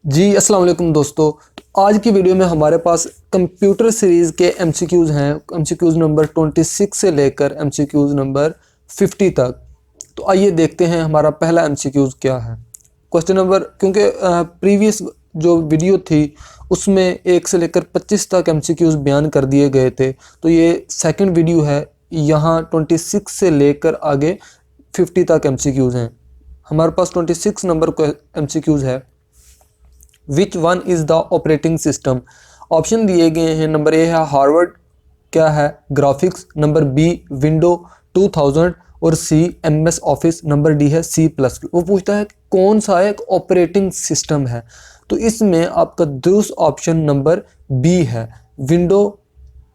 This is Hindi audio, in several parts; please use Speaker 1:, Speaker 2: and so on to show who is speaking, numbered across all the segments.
Speaker 1: जी अस्सलाम वालेकुम दोस्तों। तो आज की वीडियो में हमारे पास कंप्यूटर सीरीज़ के एमसीक्यूज़ हैं। एमसीक्यूज़ नंबर 26 से लेकर एमसीक्यूज़ नंबर 50 तक। तो आइए देखते हैं हमारा पहला एमसीक्यूज़ क्या है। क्वेश्चन नंबर, क्योंकि प्रीवियस जो वीडियो थी उसमें 1 से लेकर 25 तक एमसीक्यूज़ बयान कर दिए गए थे, तो ये सेकंड वीडियो है। यहाँ 26 से लेकर आगे 50 तक एमसीक्यूज़ हैं। हमारे पास 26 नंबर को एमसीक्यूज़ है। Which one is the operating system. Option दिए गए हैं। नंबर ए है हार्वर्ड, क्या है ग्राफिक्स, नंबर बी विंडो 2000 और सी एमएस ऑफिस, नंबर डी है सी प्लस। वो पूछता है कौन सा एक ऑपरेटिंग सिस्टम है, तो इसमें आपका दुरुस्त ऑप्शन नंबर बी है। विंडो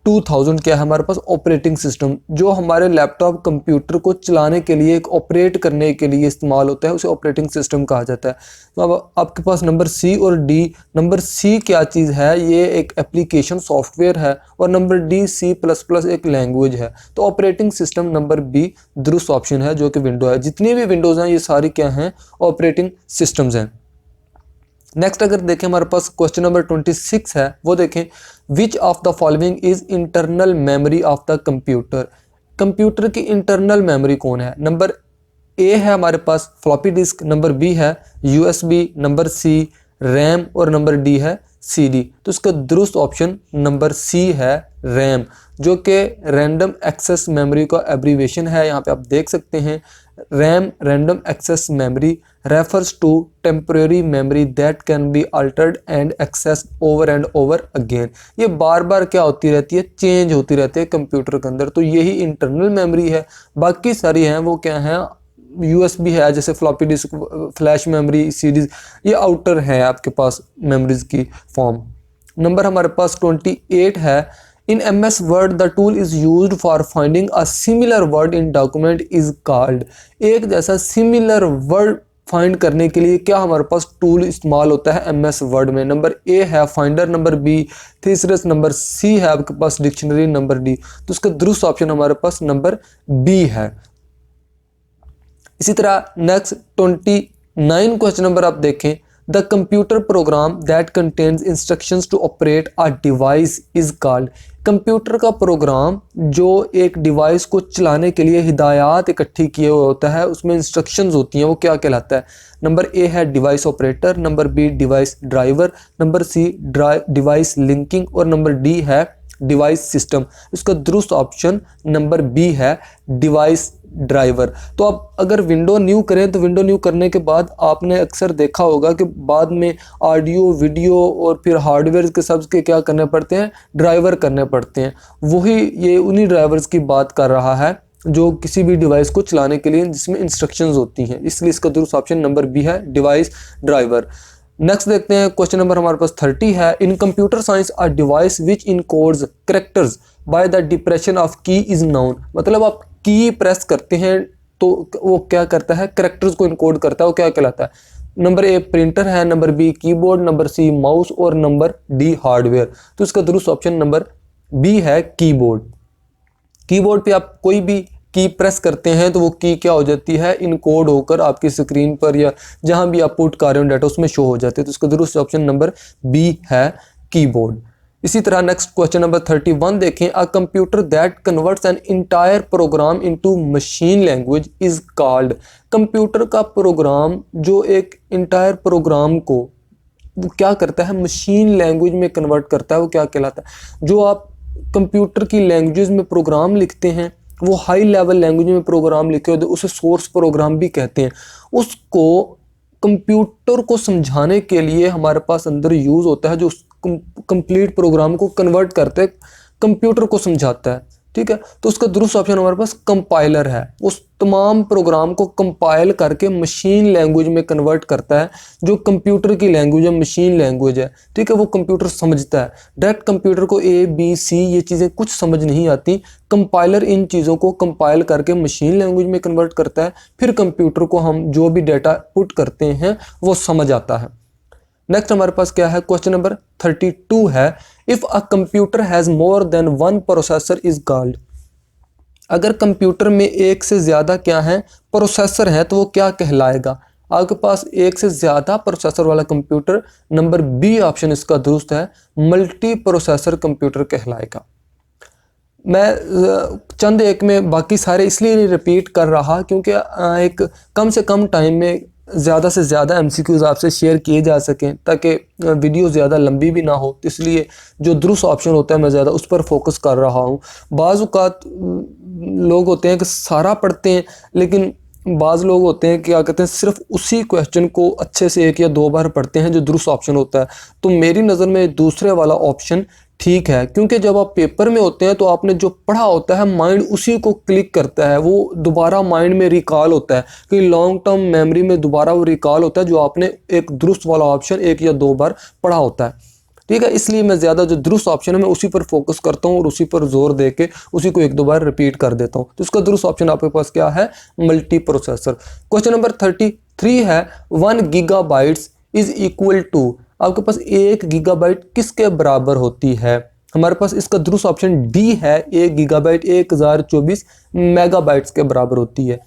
Speaker 1: 2000 क्या है हमारे पास ऑपरेटिंग सिस्टम, जो हमारे लैपटॉप कंप्यूटर को चलाने के लिए, एक ऑपरेट करने के लिए इस्तेमाल होता है, उसे ऑपरेटिंग सिस्टम कहा जाता है। तो अब आपके पास नंबर सी और डी। नंबर सी क्या चीज़ है, ये एक एप्लीकेशन सॉफ्टवेयर है, और number D C plus plus एक लैंग्वेज है। तो ऑपरेटिंग सिस्टम नंबर बी दुरुस्त ऑप्शन है, जो कि विंडो है। जितनी भी विंडोज़ हैं ये सारी क्या हैं, ऑपरेटिंग सिस्टम्स हैं। नेक्स्ट अगर देखें हमारे पास क्वेश्चन नंबर 26 है, वो देखें which of the following is internal memory of the computer. Computer की इंटरनल मेमोरी कौन है। नंबर ए है हमारे पास फ्लॉपी डिस्क, नंबर बी है यूएसबी, नंबर सी रैम और नंबर डी है सीडी। तो इसका दुरुस्त ऑप्शन नंबर सी है रैम, जो कि रैंडम एक्सेस मेमोरी का एब्रीवेशन है। यहाँ पे आप देख सकते हैं RAM random access memory refers to temporary memory that can be altered and access over and over again. ये बार बार क्या होती रहती है, चेंज होती रहती है कंप्यूटर के अंदर। तो यही इंटरनल मेमोरी है। बाकी सारी हैं वो क्या हैं, यूएसबी है, जैसे floppy disk, flash memory, CDs, ये आउटर है आपके पास मेमोरीज की फॉर्म। नंबर हमारे पास 28 है। In MS word the tool is used for finding a similar word in document is called. एक जैसा सिमिलर वर्ड फाइंड करने के लिए क्या हमारे पास टूल इस्तेमाल होता है एमएस वर्ड में। नंबर ए है finder, number B thesaurus, number C है आपके पास डिक्शनरी, नंबर डी। तो इसका दुरुस्त ऑप्शन हमारे पास नंबर बी है। इसी तरह नेक्स्ट 29 क्वेश्चन नंबर आप देखें, the computer program that contains instructions to operate a device is called. Computer का प्रोग्राम जो एक डिवाइस को चलाने के लिए हिदायत इकट्ठी किए हुए होता है, उसमें इंस्ट्रक्शंस होती हैं, वो क्या कहलाता है। नंबर ए है device operator, number B device driver, number C device linking और नंबर डी है डिवाइस सिस्टम। इसका दुरुस्त ऑप्शन नंबर बी है डिवाइस ड्राइवर। तो आप अगर विंडो न्यू करें तो विंडो न्यू करने के बाद आपने अक्सर देखा होगा कि बाद में ऑडियो वीडियो और फिर हार्डवेयर के सब के क्या करने पड़ते हैं, ड्राइवर करने पड़ते हैं। वही ये उन्हीं ड्राइवर्स की बात कर रहा है जो किसी भी डिवाइस को चलाने के लिए जिसमें इंस्ट्रक्शंस होती हैं, इसलिए इसका दुरुस्त ऑप्शन नंबर बी है डिवाइस ड्राइवर। नेक्स्ट देखते हैं क्वेश्चन नंबर हमारे पास 30 है। इन computer science a device which encodes characters by the depression of की इज नाउन। मतलब आप की प्रेस करते हैं तो वो क्या करता है, कैरेक्टर्स को इनकोड करता है, वो क्या कहलाता है। नंबर ए प्रिंटर है, number B keyboard, number C mouse और नंबर डी हार्डवेयर। तो इसका दुरुस्त ऑप्शन नंबर बी है कीबोर्ड। कीबोर्ड पे आप कोई भी की प्रेस करते हैं तो वो की क्या हो जाती है, इनकोड होकर आपकी स्क्रीन पर या जहां भी आप पुट कर रहे हो डाटा उसमें शो हो जाते हैं। तो इसका दुरुस्त ऑप्शन नंबर बी है कीबोर्ड। इसी तरह नेक्स्ट क्वेश्चन नंबर 31 देखें, a computer that converts an entire programme into machine language is called. Computer का प्रोग्राम जो एक इंटायर प्रोग्राम को वो क्या करता है, मशीन लैंग्वेज में कन्वर्ट करता है, वो क्या कहलाता है। जो आप कंप्यूटर की लैंग्वेज में प्रोग्राम लिखते हैं, वो हाई लेवल लैंग्वेज में प्रोग्राम लिखे होते हैं, उसे सोर्स प्रोग्राम भी कहते हैं। उसको कंप्यूटर को समझाने के लिए हमारे पास अंदर यूज़ होता है, जो कंप्लीट प्रोग्राम को कन्वर्ट करते कंप्यूटर को समझाता है। ठीक है, तो उसका दुरुस्त ऑप्शन हमारे पास कंपाइलर है। उस तमाम प्रोग्राम को कंपाइल करके मशीन लैंग्वेज में कन्वर्ट करता है, जो कंप्यूटर की लैंग्वेज है, मशीन लैंग्वेज है। ठीक है, वो कंप्यूटर समझता है। डायरेक्ट कंप्यूटर को ए बी सी ये चीज़ें कुछ समझ नहीं आती। कंपाइलर इन चीज़ों को कंपाइल करके मशीन लैंग्वेज में कन्वर्ट करता है, फिर कंप्यूटर को हम जो भी डाटा पुट करते हैं वो समझ आता है। नेक्स्ट हमारे पास क्या है, क्वेश्चन नंबर 32 है। If a computer has more than one processor is called. अगर कंप्यूटर में एक से ज्यादा क्या है, प्रोसेसर है, तो वो क्या कहलाएगा। आपके पास एक से ज़्यादा प्रोसेसर वाला कंप्यूटर, नंबर बी ऑप्शन इसका दुरुस्त है, मल्टी प्रोसेसर कंप्यूटर कहलाएगा। मैं चंद एक में बाकी सारे इसलिए नहीं रिपीट कर रहा क्योंकि एक कम से कम टाइम में ज़्यादा से ज़्यादा एमसीक्यूज़ आपसे शेयर किए जा सकें ताकि वीडियो ज़्यादा लंबी भी ना हो। तो इसलिए जो दुरुस्त ऑप्शन होता है मैं ज़्यादा उस पर फोकस कर रहा हूँ। बाज़ औक़ात लोग होते हैं कि सारा पढ़ते हैं, लेकिन बाज़ लोग होते हैं क्या कहते हैं सिर्फ उसी क्वेश्चन को अच्छे से 1 या 2 बार पढ़ते हैं जो दुरुस्त ऑप्शन होता है। तो मेरी नज़र में दूसरे वाला ऑप्शन ठीक है, क्योंकि जब आप पेपर में होते हैं तो आपने जो पढ़ा होता है माइंड उसी को क्लिक करता है, वो दोबारा माइंड में रिकॉल होता है कि लॉन्ग टर्म मेमोरी में दोबारा वो रिकॉल होता है जो आपने एक दुरुस्त वाला ऑप्शन 1 या 2 बार पढ़ा होता है। ठीक है, इसलिए मैं ज़्यादा जो दुरुस्त ऑप्शन है मैं उसी पर फोकस करता हूँ और उसी पर जोर दे के उसी को 1-2 बार रिपीट कर देता हूँ। तो इसका दुरुस्त ऑप्शन आपके पास क्या है? Multi processor. क्वेश्चन नंबर 33 है 1 गीगाबाइट्स इज इक्वल टू, आपके पास 1 गीगाबाइट किसके बराबर होती है? हमारे पास इसका दुरुस्त ऑप्शन डी है, 1 गीगाबाइट 1024 मेगाबाइट्स के बराबर होती है।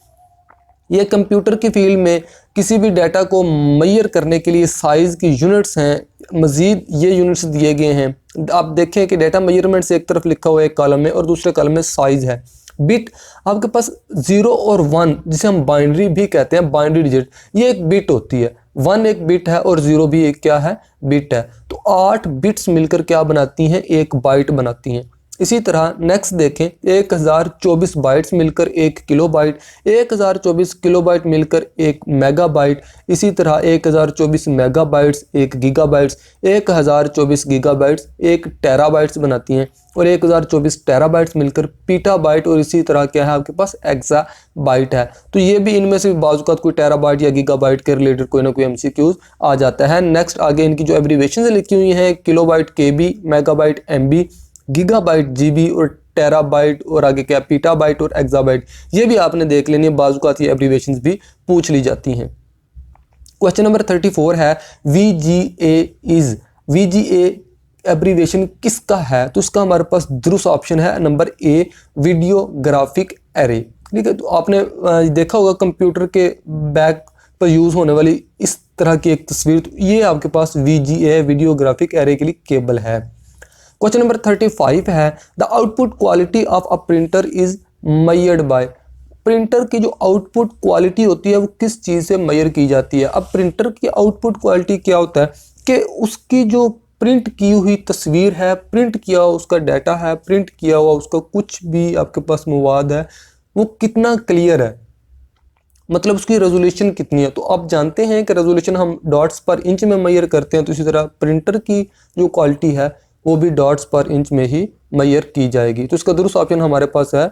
Speaker 1: ये कंप्यूटर की फील्ड में किसी भी डाटा को मेजर करने के लिए साइज़ की यूनिट्स हैं। मज़ीद ये यूनिट्स दिए गए हैं, आप देखें कि डाटा मेजरमेंट्स एक तरफ लिखा हुआ है एक कॉलम में और दूसरे कॉलम में साइज़ है। बिट आपके पास 0 और 1 जिसे हम बाइनरी भी कहते हैं, बाइनरी डिजिट, ये एक बिट होती है। 1 एक बिट है और 0 भी एक क्या है? बिट है। तो 8 बिट्स मिलकर क्या बनाती हैं? 1 बाइट बनाती हैं। इसी तरह नेक्स्ट देखें, 1024 बाइट्स मिलकर 1 किलोबाइट, 1024 किलोबाइट मिलकर 1 मेगाबाइट, इसी तरह 1024 मेगाबाइट्स 1 गीगाबाइट्स, 1024 गीगाबाइट्स 1 टेराबाइट्स बनाती हैं और 1024 टेराबाइट्स मिलकर पीटाबाइट और इसी तरह क्या है आपके पास? एक्साबाइट है। तो ये भी इनमें से बाज़ औक़ात कोई टेराबाइट या गीगाबाइट के रिलेटेड कोई ना कोई एमसीक्यूज़ आ जाता है। नेक्स्ट आगे इनकी जो एब्रीवेशन लिखी हुई हैं, किलोबाइट केबी, मेगाबाइट एमबी, गीगाबाइट जीबी और टेराबाइट और आगे क्या? पीटाबाइट और एक्साबाइट, ये भी आपने देख लेनी है, बाज़ औक़ात ये एब्रीवेशंस भी पूछ ली जाती हैं। क्वेश्चन नंबर 34 है VGA एब्रीवेशन किसका है? तो इसका हमारे पास दुरुस्त ऑप्शन है नंबर ए, वीडियो ग्राफिक एरे। ठीक है, तो आपने देखा होगा कंप्यूटर के बैक पर यूज़ होने वाली इस तरह की एक तस्वीर, तो ये आपके पास VGA वीडियो ग्राफिक एरे के लिए केबल है। क्वेश्चन नंबर 35 है the output quality of a printer is measured by, printer की जो आउटपुट क्वालिटी होती है वो किस चीज़ से मेजर की जाती है? अब प्रिंटर की आउटपुट क्वालिटी क्या होता है कि उसकी जो प्रिंट की हुई तस्वीर है, प्रिंट किया हुआ उसका डाटा है, प्रिंट किया हुआ उसका कुछ भी आपके पास मवाद है, वो कितना क्लियर है, मतलब उसकी रेजोल्यूशन कितनी है। तो आप जानते हैं कि रेजोल्यूशन हम डॉट्स पर इंच में मेजर करते हैं, तो इसी तरह प्रिंटर की जो क्वालिटी है वो भी डॉट्स पर इंच में ही मेजर की जाएगी। तो इसका दुरुस्त ऑप्शन हमारे पास है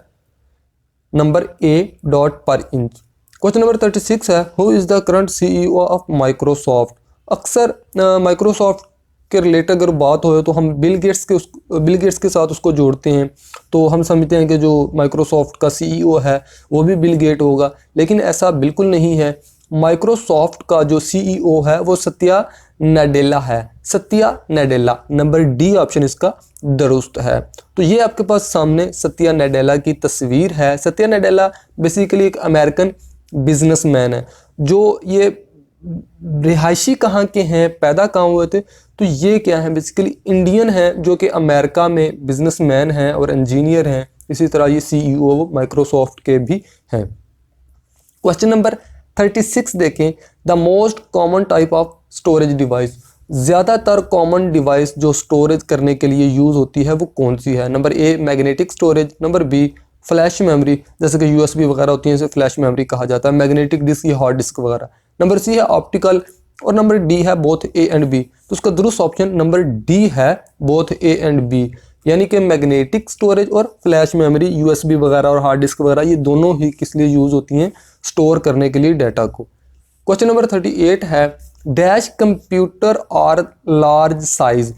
Speaker 1: नंबर ए, डॉट पर इंच। क्वेश्चन नंबर 36 है who is the current CEO of Microsoft. अक्सर माइक्रोसॉफ्ट के रिलेटेड अगर बात हो तो हम बिल गेट्स के साथ उसको जोड़ते हैं, तो हम समझते हैं कि जो माइक्रोसॉफ्ट का CEO है वो भी बिल गेट होगा, लेकिन ऐसा बिल्कुल नहीं है। माइक्रोसॉफ्ट का जो CEO है वो सत्या नाडेला है, Satya Nadella, number D option इसका दुरुस्त है। तो ये आपके पास सामने सत्या नाडेला की तस्वीर है। सत्या नाडेला बेसिकली एक अमेरिकन बिजनेसमैन है, जो ये रिहायशी कहाँ के हैं, पैदा कहाँ हुए थे, तो ये क्या है बेसिकली इंडियन हैं जो कि अमेरिका में बिजनेसमैन हैं और इंजीनियर हैं। इसी तरह ये CEO माइक्रोसॉफ्ट के भी हैं। क्वेश्चन नंबर 36 देखें, the most common type of storage device, ज़्यादातर कॉमन डिवाइस जो स्टोरेज करने के लिए यूज़ होती है वो कौन सी है? Number A, magnetic storage, number B, flash memory, जैसे कि USB वगैरह होती है इसे फ्लैश मेमोरी कहा जाता है, मैग्नेटिक डिस्क या हार्ड डिस्क वगैरह, नंबर सी है ऑप्टिकल और नंबर डी है बोथ ए एंड बी। तो उसका दुरुस्त ऑप्शन नंबर डी है बोथ ए एंड बी, यानी कि मैग्नेटिक स्टोरेज और फ्लैश मेमोरी, USB वगैरह और हार्ड डिस्क वगैरह ये दोनों ही किस लिए यूज़ होती हैं? स्टोर करने के लिए डाटा को। क्वेश्चन नंबर 38 है डैश कंप्यूटर और लार्ज साइज।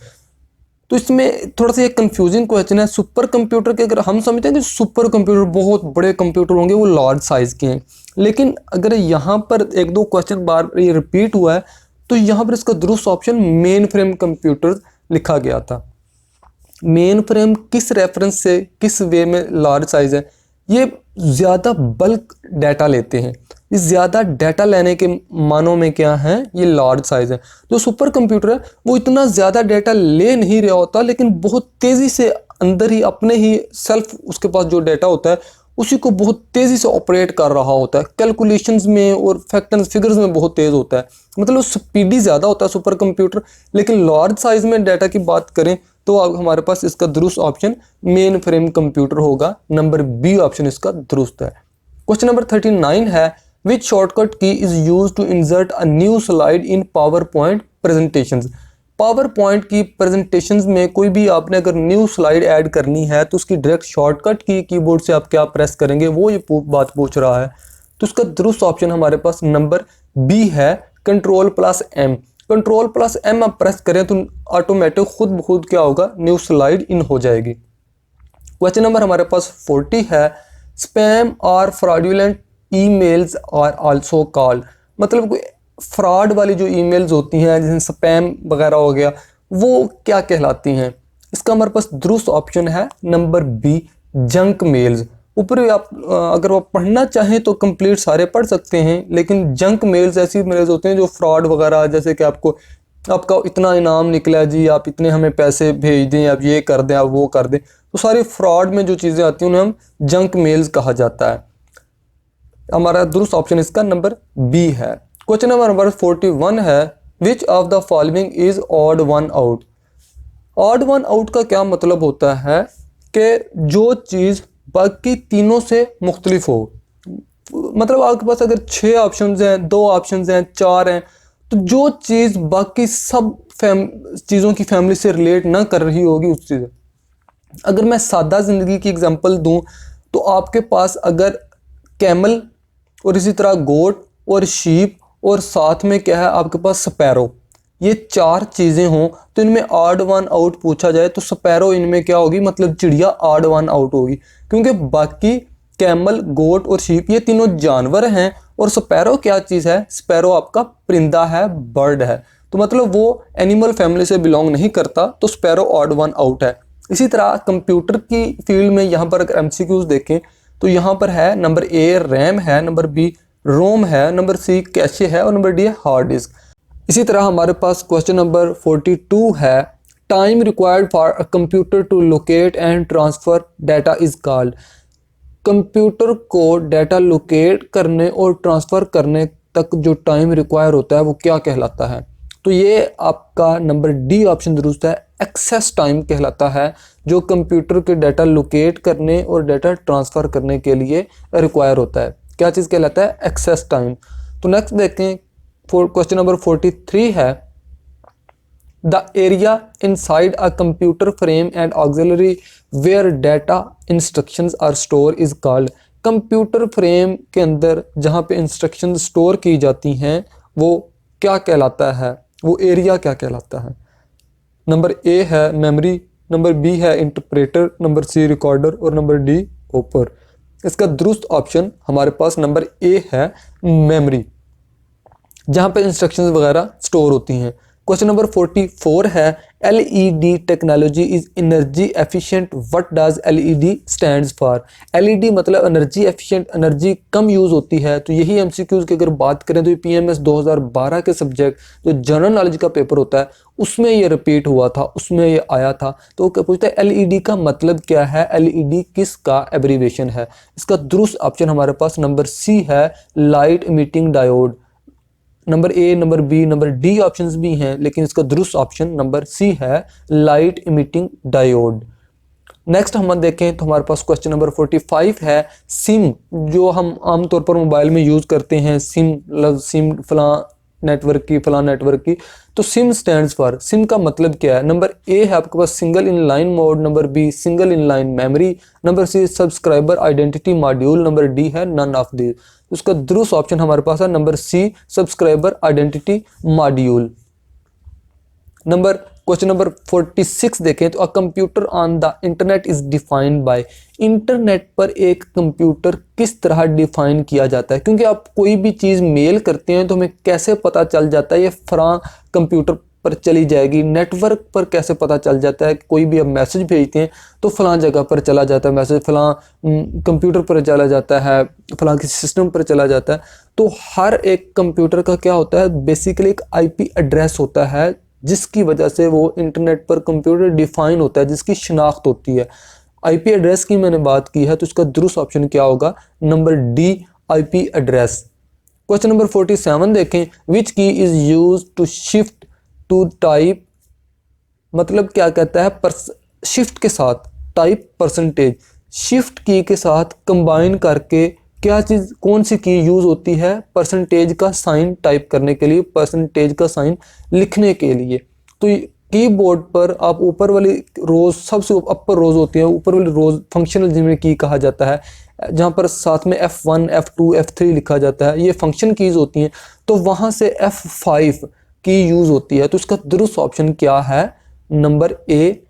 Speaker 1: तो इसमें थोड़ा सा एक कंफ्यूजिंग क्वेश्चन है। सुपर कंप्यूटर के अगर हम समझते हैं कि सुपर कंप्यूटर बहुत बड़े कंप्यूटर होंगे वो लार्ज साइज़ के हैं, लेकिन अगर यहाँ पर 1-2 क्वेश्चन बार ये रिपीट हुआ है तो यहाँ पर इसका दुरुस्त ऑप्शन मेन फ्रेम कंप्यूटर लिखा गया था। मेन फ्रेम किस रेफरेंस से, किस वे में लार्ज साइज़ है? ये ज़्यादा बल्क डाटा लेते हैं। ये ज़्यादा डाटा लेने के मानों में क्या है, ये लार्ज साइज़ है। जो सुपर कंप्यूटर है वो इतना ज़्यादा डाटा ले नहीं रहा होता, लेकिन बहुत तेज़ी से अंदर ही अपने ही सेल्फ उसके पास जो डाटा होता है उसी को बहुत तेज़ी से ऑपरेट कर रहा होता है, कैलकुलेशंस में और फैक्ट एंड फिगर्स में बहुत तेज़ होता है, मतलब स्पीडी ज़्यादा होता है सुपर कंप्यूटर। लेकिन लार्ज साइज़ में डाटा की बात करें तो अब हमारे पास इसका दुरुस्त ऑप्शन मेन फ्रेम कंप्यूटर होगा, नंबर बी ऑप्शन इसका दुरुस्त है। क्वेश्चन नंबर 39 है, which shortcut key is use to insert a new slide in PowerPoint presentations. PowerPoint की प्रेजेंटेशंस में कोई भी आपने अगर न्यू स्लाइड ऐड करनी है तो उसकी डायरेक्ट शॉर्टकट की कीबोर्ड से आप क्या प्रेस करेंगे, वो ये बात पूछ रहा है। तो उसका दुरुस्त ऑप्शन हमारे पास नंबर बी है, Ctrl+M। Ctrl+M आप प्रेस करें तो ऑटोमेटिक खुद ब खुद क्या होगा, न्यू स्लाइड इन हो जाएगी। क्वेश्चन नंबर हमारे पास 40 है, स्पैम और fraudulent emails are also called. मतलब कोई फ्रॉड वाली जो ईमेल्स होती हैं जैसे स्पैम वगैरह हो गया, वो क्या कहलाती हैं। इसका हमारे पास दुरुस्त ऑप्शन है नंबर बी, जंक मेल्स। ऊपर आप अगर आप पढ़ना चाहें तो कंप्लीट सारे पढ़ सकते हैं, लेकिन जंक मेल्स ऐसी मेल्स होते हैं जो फ्रॉड वगैरह, जैसे कि आपका इतना इनाम निकला जी, आप इतने हमें पैसे भेज दें, आप ये कर दें, आप वो कर दें, तो सारी फ्रॉड में जो चीज़ें आती हैं उन्हें हम जंक मेल्स कहा जाता है। हमारा दुरुस्त ऑप्शन इसका नंबर बी है। क्वेश्चन नंबर 41 है, which of the following is odd one out. Odd one out का क्या मतलब होता है कि जो चीज़ बाकी तीनों से मुख्तलिफ हो। मतलब आपके पास अगर 6 ऑप्शंस हैं, 2 ऑप्शंस हैं, 4 हैं, तो जो चीज़ बाकी सब चीज़ों की फैमिली से रिलेट ना कर रही होगी उस चीज़। अगर मैं सादा ज़िंदगी की एग्जांपल दूं तो आपके पास अगर कैमल और इसी तरह गोट और शीप और साथ में क्या है आपके पास स्पैरो, ये 4 चीज़ें हों तो इनमें ऑड वन आउट पूछा जाए तो स्पैरो इनमें क्या होगी, मतलब चिड़िया ऑड वन आउट होगी, क्योंकि बाकी कैमल, गोट और शीप ये तीनों जानवर हैं और स्पैरो क्या चीज़ है, स्पैरो आपका परिंदा है, बर्ड है, तो मतलब वो एनिमल फैमिली से बिलोंग नहीं करता, तो स्पैरो ऑड वन आउट है। इसी तरह कंप्यूटर की फील्ड में यहाँ पर अगर MCQs देखें तो यहाँ पर है नंबर ए रैम है, नंबर बी रोम है, नंबर सी कैशे है और नंबर डी है हार्ड डिस्क। इसी तरह हमारे पास क्वेश्चन नंबर 42 है, time required for a computer to locate and transfer data is called. Computer को डाटा लोकेट करने और ट्रांसफ़र करने तक जो टाइम रिक्वायर होता है वो क्या कहलाता है। तो ये आपका नंबर डी ऑप्शन दुरुस्त है, एक्सेस टाइम कहलाता है, जो कंप्यूटर के डाटा लोकेट करने और डाटा ट्रांसफ़र करने के लिए रिक्वायर होता है। क्या चीज़ कहलाता है, एक्सेस टाइम। तो नेक्स्ट देखें, क्वेश्चन नंबर 43 है, the area inside a computer frame and auxiliary where data instructions are store is called. Computer frame के अंदर जहाँ पे इंस्ट्रक्शन स्टोर की जाती हैं वो क्या कहलाता है, वो एरिया क्या कहलाता है। नंबर ए है मेमोरी, नंबर बी है इंटरप्रेटर, नंबर सी रिकॉर्डर और नंबर डी ओपर। इसका दुरुस्त ऑप्शन हमारे पास नंबर ए है मेमोरी, जहाँ पे इंस्ट्रक्शंस वगैरह स्टोर होती हैं। क्वेश्चन नंबर 44 है, LED technology is energy efficient, what does LED stands for. LED मतलब एनर्जी एफिशिएंट, एनर्जी कम यूज़ होती है। तो यही MCQs की अगर बात करें तो PMS 2012 के सब्जेक्ट जो जनरल नॉलेज का पेपर होता है उसमें ये रिपीट हुआ था, उसमें ये आया था। तो क्या पूछता है, LED का मतलब क्या है, LED किस का एब्रीविएशन है। इसका दुरुस्त ऑप्शन हमारे पास नंबर सी है, light emitting diode. Number A, number B, number D options भी हैं, लेकिन इसका दुरुस्त ऑप्शन नंबर सी है, लाइट इमिटिंग डायोड। नेक्स्ट हम देखें तो हमारे पास क्वेश्चन नंबर 45 है, सिम जो हम आमतौर पर मोबाइल में यूज़ करते हैं, सिम फलां नेटवर्क की, तो सिम स्टैंड्स फॉर, सिम का मतलब क्या है। नंबर ए है आपके पास single in line mode, number B single in line memory, number C subscriber identity module, number D है नन ऑफ दीज। उसका दुरुस्त ऑप्शन हमारे पास है number C subscriber identity module. Question number 46 देखें तो a computer on the internet is defined by. Internet पर एक कंप्यूटर किस तरह डिफाइन किया जाता है, क्योंकि आप कोई भी चीज़ मेल करते हैं तो हमें कैसे पता चल जाता है ये फलां कंप्यूटर पर चली जाएगी। नेटवर्क पर कैसे पता चल जाता है कि कोई भी अब मैसेज भेजते हैं तो फ़लाँ जगह पर चला जाता है मैसेज, फ़लाँ कंप्यूटर पर चला जाता है, फ़लाँ किसी सिस्टम पर चला जाता है। तो हर एक कंप्यूटर का क्या होता है, बेसिकली एक IP एड्रेस होता है जिसकी वजह से वो इंटरनेट पर कंप्यूटर डिफाइन होता है, जिसकी शनाख्त होती है। IP एड्रेस की मैंने बात की है तो इसका दुरुस्त ऑप्शन क्या होगा, number D IP address. Question number 47 देखें, which key is use to shift to type, मतलब क्या कहता है, शिफ्ट के साथ टाइप परसेंटेज, शिफ्ट की के साथ कंबाइन करके क्या चीज़, कौन सी की यूज़ होती है परसेंटेज का साइन टाइप करने के लिए, परसेंटेज का साइन लिखने के लिए। तो कीबोर्ड पर आप ऊपर वाली रोज, सबसे अपर रोज होती है, ऊपर वाली रोज फंक्शनल जिनमें की कहा जाता है, जहाँ पर साथ में F1 F2 F3 लिखा जाता है, ये फंक्शन कीज होती हैं। तो वहाँ से F5 की यूज़ होती है। तो इसका दुरुस्त ऑप्शन क्या है, नंबर ए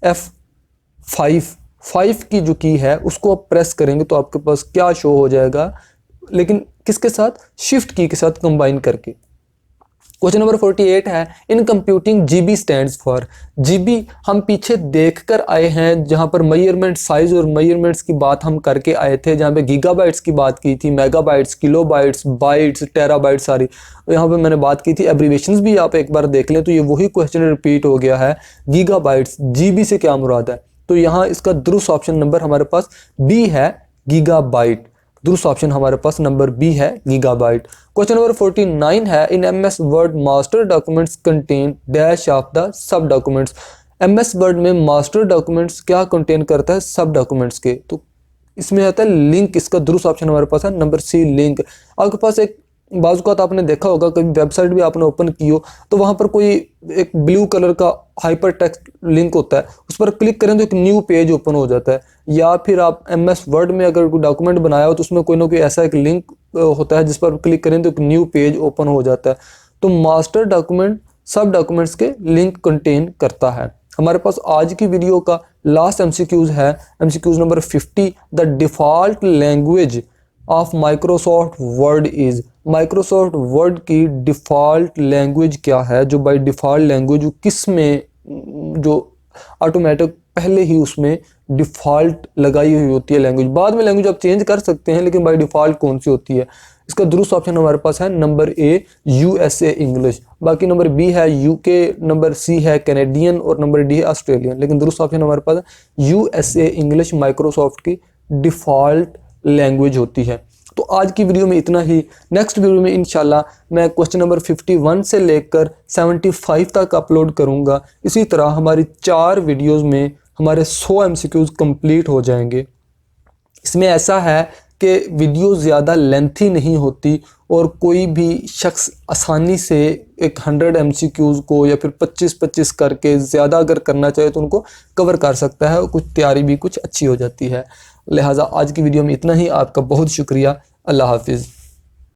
Speaker 1: F5। 5 की जो की है उसको आप प्रेस करेंगे तो आपके पास क्या शो हो जाएगा, लेकिन किसके साथ, शिफ्ट की के साथ कंबाइन करके। क्वेश्चन नंबर 48 है, in computing GB stands for, GB हम पीछे देखकर आए हैं जहां पर मेजरमेंट साइज और मेजरमेंट्स की बात हम करके आए थे, जहां पे गीगाबाइट्स की बात की थी, मेगाबाइट्स, किलोबाइट्स, बाइट्स, टेराबाइट्स सारी यहाँ पे मैंने बात की थी। एब्रीवेशंस भी आप एक बार देख लें तो ये वही क्वेश्चन रिपीट हो गया है। गीगाबाइट्स, GB से क्या मुराद है, तो यहाँ इसका दुरुस्त ऑप्शन नंबर हमारे पास बी है, गीगाबाइट। दुरुस्त ऑप्शन हमारे पास नंबर बी है, गीगाबाइट। क्वेश्चन नंबर 49 है, इन MS word master documents contain dash of the sub documents. MS word में मास्टर डॉक्यूमेंट्स क्या कंटेन करता है, सब डॉक्यूमेंट्स के। तो इसमें आता है लिंक, इसका दुरुस्त ऑप्शन हमारे पास है नंबर सी, लिंक। आपके पास एक बाज़ आपने देखा होगा, कभी वेबसाइट भी आपने ओपन की हो तो वहाँ पर कोई एक ब्लू कलर का हाइपर टेक्स्ट लिंक होता है, उस पर क्लिक करें तो एक न्यू पेज ओपन हो जाता है। या फिर आप MS वर्ड में अगर कोई डॉक्यूमेंट बनाया हो तो उसमें कोई ना कोई ऐसा एक लिंक होता है जिस पर क्लिक करें तो एक न्यू पेज ओपन हो जाता है। तो मास्टर डॉक्यूमेंट सब डॉक्यूमेंट्स के लिंक कंटेन करता है। हमारे पास आज की वीडियो का लास्ट MCQs है, MCQs number 50, the default language of Microsoft word is. Microsoft word की डिफ़ॉल्ट लैंग्वेज क्या है, जो बाय डिफ़ॉल्ट लैंग्वेज किस में, जो ऑटोमेटिक पहले ही उसमें डिफ़ॉल्ट लगाई हुई होती है लैंग्वेज, बाद में लैंग्वेज आप चेंज कर सकते हैं लेकिन बाय डिफ़ॉल्ट कौन सी होती है। इसका दुरुस्त ऑप्शन हमारे पास है नंबर ए, USA इंग्लिश। बाकी नंबर बी है UK, नंबर सी है कैनेडियन और नंबर डी है ऑस्ट्रेलियन, लेकिन दुरुस्त ऑप्शन हमारे पास है USA इंग्लिश माइक्रोसॉफ्ट की डिफ़ॉल्ट लैंग्वेज होती है। तो आज की वीडियो में इतना ही। नेक्स्ट वीडियो में इंशाल्लाह मैं क्वेश्चन नंबर 51 से लेकर 75 तक अपलोड करूंगा। इसी तरह हमारी 4 वीडियोस में हमारे 100 MCQs कंप्लीट हो जाएंगे। इसमें ऐसा है कि वीडियो ज़्यादा लेंथी नहीं होती और कोई भी शख्स आसानी से एक 100 MCQs को या फिर 25-25 करके ज़्यादा अगर करना चाहे तो उनको कवर कर सकता है और कुछ तैयारी भी कुछ अच्छी हो जाती है। लिहाजा आज की वीडियो में इतना ही। आपका बहुत शुक्रिया। अल्लाह हाफिज़।